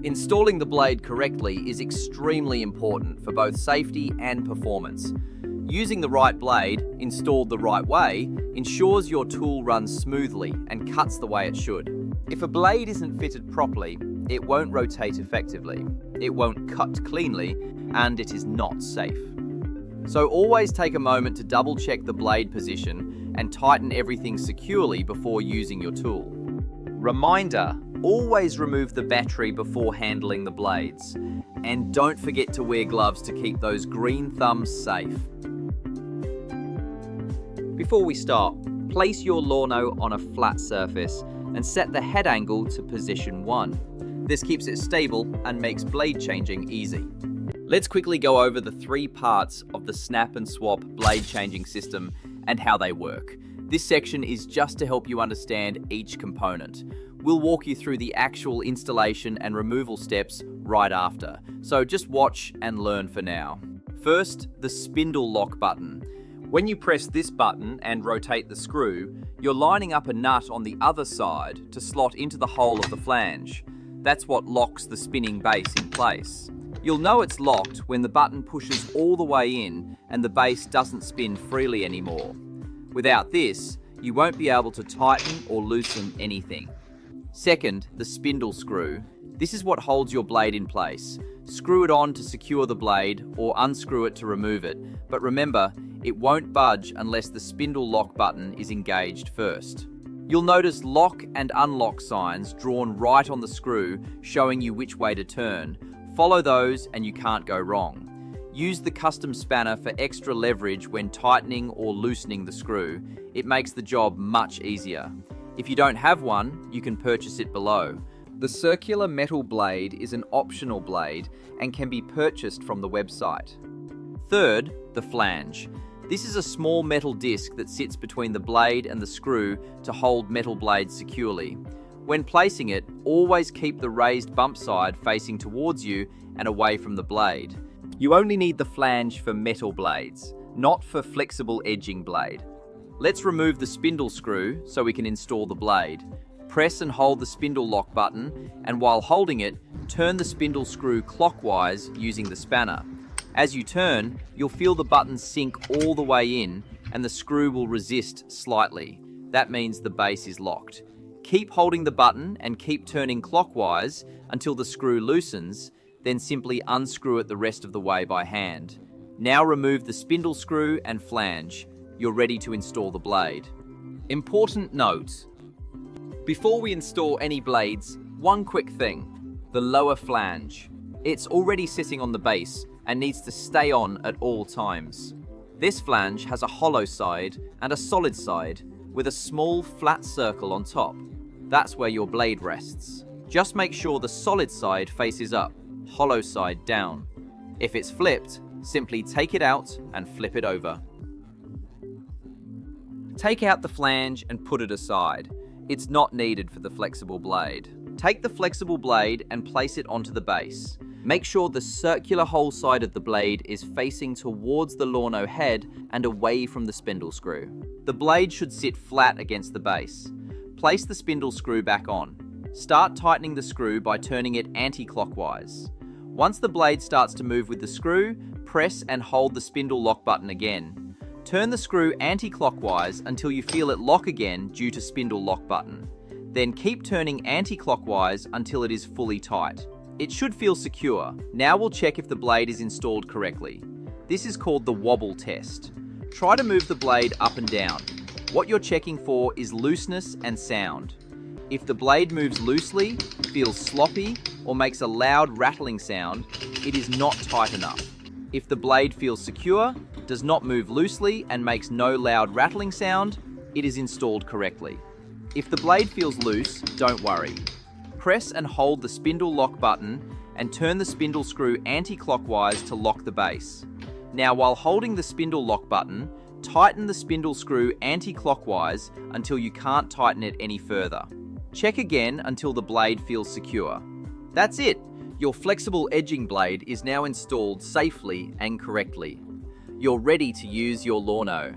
Installing the blade correctly is extremely important for both safety and performance. Using the right blade, installed the right way, ensures your tool runs smoothly and cuts the way it should. If a blade isn't fitted properly, it won't rotate effectively, it won't cut cleanly, and it is not safe. So always take a moment to double check the blade position and tighten everything securely before using your tool. Reminder, always remove the battery before handling the blades. And don't forget to wear gloves to keep those green thumbs safe. Before we start, place your Lawno on a flat surface and set the head angle to position 1. This keeps it stable and makes blade changing easy. Let's quickly go over the 3 parts of the snap and swap blade changing system and how they work. This section is just to help you understand each component. We'll walk you through the actual installation and removal steps right after, so just watch and learn for now. First, the spindle lock button. When you press this button and rotate the screw, you're lining up a nut on the other side to slot into the hole of the flange. That's what locks the spinning base in place. You'll know it's locked when the button pushes all the way in and the base doesn't spin freely anymore. Without this, you won't be able to tighten or loosen anything. Second, the spindle screw. This is what holds your blade in place. Screw it on to secure the blade or unscrew it to remove it. But remember, it won't budge unless the spindle lock button is engaged first. You'll notice lock and unlock signs drawn right on the screw showing you which way to turn. Follow those and you can't go wrong. Use the custom spanner for extra leverage when tightening or loosening the screw. It makes the job much easier. If you don't have one, you can purchase it below. The circular metal blade is an optional blade and can be purchased from the website. Third, the flange. This is a small metal disc that sits between the blade and the screw to hold metal blades securely. When placing it, always keep the raised bump side facing towards you and away from the blade. You only need the flange for metal blades, not for flexible edging blade. Let's remove the spindle screw so we can install the blade. Press and hold the spindle lock button, and while holding it, turn the spindle screw clockwise using the spanner. As you turn, you'll feel the button sink all the way in and the screw will resist slightly. That means the base is locked. Keep holding the button and keep turning clockwise until the screw loosens, then simply unscrew it the rest of the way by hand. Now remove the spindle screw and flange. You're ready to install the blade. Important note: before we install any blades, one quick thing: the lower flange. It's already sitting on the base and needs to stay on at all times. This flange has a hollow side and a solid side with a small flat circle on top. That's where your blade rests. Just make sure the solid side faces up, hollow side down. If it's flipped, simply take it out and flip it over. Take out the flange and put it aside. It's not needed for the flexible blade. Take the flexible blade and place it onto the base. Make sure the circular hole side of the blade is facing towards the Lawno head and away from the spindle screw. The blade should sit flat against the base. Place the spindle screw back on. Start tightening the screw by turning it anti-clockwise. Once the blade starts to move with the screw, press and hold the spindle lock button again. Turn the screw anti-clockwise until you feel it lock again due to spindle lock button. Then keep turning anti-clockwise until it is fully tight. It should feel secure. Now we'll check if the blade is installed correctly. This is called the wobble test. Try to move the blade up and down. What you're checking for is looseness and sound. If the blade moves loosely, feels sloppy, or makes a loud rattling sound, it is not tight enough. If the blade feels secure, does not move loosely, and makes no loud rattling sound, it is installed correctly. If the blade feels loose, don't worry. Press and hold the spindle lock button and turn the spindle screw anti-clockwise to lock the base. Now, while holding the spindle lock button, tighten the spindle screw anti-clockwise until you can't tighten it any further. Check again until the blade feels secure. That's it! Your flexible edging blade is now installed safely and correctly. You're ready to use your Lawno.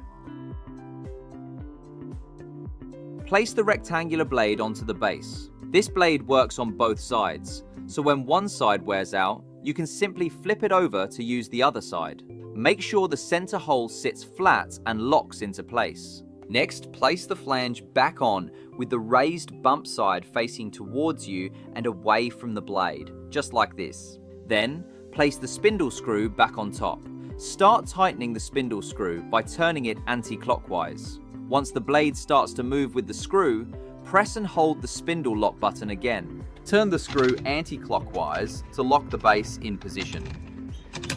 Place the rectangular blade onto the base. This blade works on both sides, so when one side wears out, you can simply flip it over to use the other side. Make sure the center hole sits flat and locks into place. Next, place the flange back on with the raised bump side facing towards you and away from the blade, just like this. Then, place the spindle screw back on top. Start tightening the spindle screw by turning it anti-clockwise. Once the blade starts to move with the screw, press and hold the spindle lock button again. Turn the screw anti-clockwise to lock the base in position.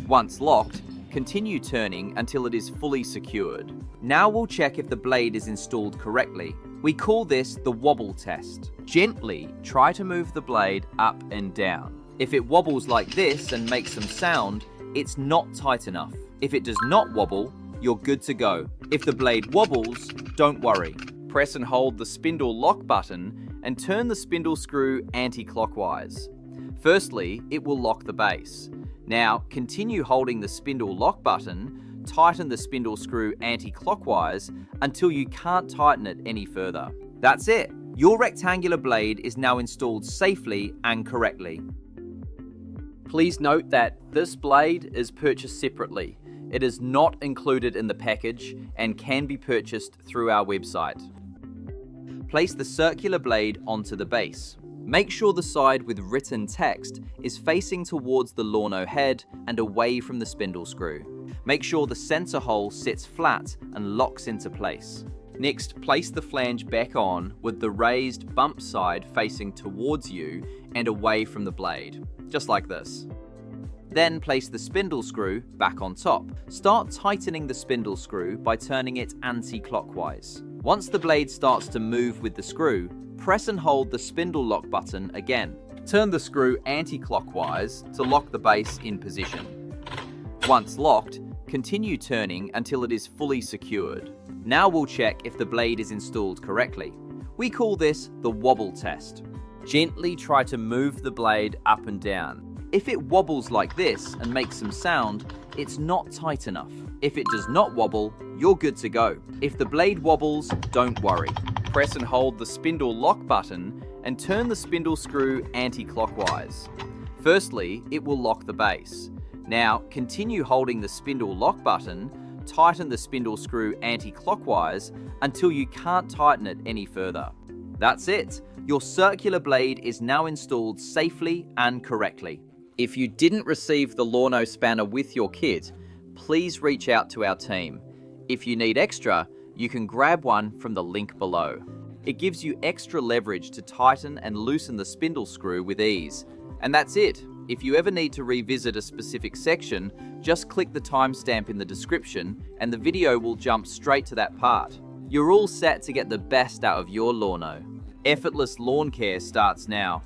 Once locked, continue turning until it is fully secured. Now we'll check if the blade is installed correctly. We call this the wobble test. Gently try to move the blade up and down. If it wobbles like this and makes some sound, it's not tight enough. If it does not wobble, you're good to go. If the blade wobbles, don't worry. Press and hold the spindle lock button and turn the spindle screw anti-clockwise. Firstly, it will lock the base. Now, continue holding the spindle lock button, tighten the spindle screw anti-clockwise until you can't tighten it any further. That's it! Your rectangular blade is now installed safely and correctly. Please note that this blade is purchased separately. It is not included in the package and can be purchased through our website. Place the circular blade onto the base. Make sure the side with written text is facing towards the Lawno head and away from the spindle screw. Make sure the center hole sits flat and locks into place. Next, place the flange back on with the raised bump side facing towards you and away from the blade, just like this. Then place the spindle screw back on top. Start tightening the spindle screw by turning it anti-clockwise. Once the blade starts to move with the screw, press and hold the spindle lock button again. Turn the screw anti-clockwise to lock the base in position. Once locked, continue turning until it is fully secured. Now we'll check if the blade is installed correctly. We call this the wobble test. Gently try to move the blade up and down. If it wobbles like this and makes some sound, it's not tight enough. If it does not wobble, you're good to go. If the blade wobbles, don't worry. Press and hold the spindle lock button and turn the spindle screw anti-clockwise. Firstly, it will lock the base. Now, continue holding the spindle lock button, tighten the spindle screw anti-clockwise until you can't tighten it any further. That's it. Your circular blade is now installed safely and correctly. If you didn't receive the Lawno spanner with your kit, please reach out to our team. If you need extra, you can grab one from the link below. It gives you extra leverage to tighten and loosen the spindle screw with ease. And that's it. If you ever need to revisit a specific section, just click the timestamp in the description and the video will jump straight to that part. You're all set to get the best out of your Lawno. Effortless lawn care starts now.